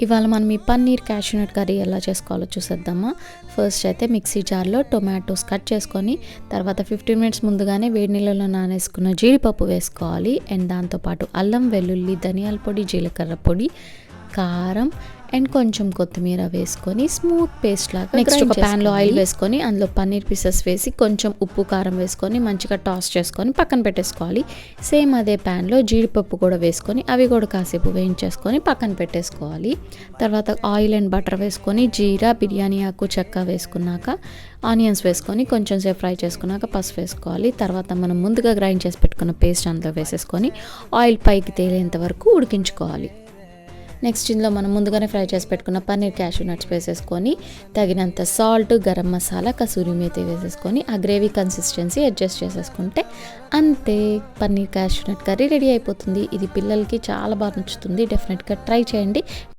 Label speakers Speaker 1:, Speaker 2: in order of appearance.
Speaker 1: ఇవాళ మనం ఈ పన్నీర్ క్యాష్యూనట్ కర్రీ ఎలా చేసుకోవాలో చూసేద్దామా. ఫస్ట్ అయితే మిక్సీ జార్లో టొమాటోస్ కట్ చేసుకొని తర్వాత 15 మినిట్స్ ముందుగానే వేడి నీళ్ళలో నానేసుకున్న జీడిపప్పు వేసుకోవాలి. అండ్ దాంతోపాటు అల్లం, వెల్లుల్లి, ధనియాల పొడి, జీలకర్ర పొడి, కారం అండ్ కొంచెం కొత్తిమీర వేసుకొని స్మూత్ పేస్ట్ లాగా నెక్స్ట్ ఒక ప్యాన్లో ఆయిల్ వేసుకొని అందులో పన్నీర్ పీసెస్ వేసి కొంచెం ఉప్పు కారం వేసుకొని మంచిగా టాస్ చేసుకొని పక్కన పెట్టేసుకోవాలి. సేమ్ అదే ప్యాన్లో జీడిపప్పు కూడా వేసుకొని అవి కూడా కాసేపు వేయించేసుకొని పక్కన పెట్టేసుకోవాలి. తర్వాత ఆయిల్ అండ్ బటర్ వేసుకొని జీరా, బిర్యానీ ఆకు, చెక్క వేసుకున్నాక ఆనియన్స్ వేసుకొని కొంచెం సేపు ఫ్రై చేసుకున్నాక పసుపు వేసుకోవాలి. తర్వాత మనం ముందుగా గ్రైండ్ చేసి పెట్టుకున్న పేస్ట్ అందులో వేసేసుకొని ఆయిల్ పైకి తేలేంత వరకు ఉడికించుకోవాలి. నెక్స్ట్ ఇందులో మనం ముందుగానే ఫ్రై చేసి పెట్టుకున్న పన్నీర్ క్యాష్యూ నట్స్ వేసేసుకొని తగినంత సాల్ట్, గరం మసాలా, కసూరి మేతి వేసేసుకొని ఆ గ్రేవీ కన్సిస్టెన్సీ అడ్జస్ట్ చేసేసుకుంటే అంతే, paneer cashew nut curry ready అయిపోతుంది. ఇది పిల్లలకి చాలా బాగా నచ్చుతుంది. డెఫినెట్గా ట్రై చేయండి.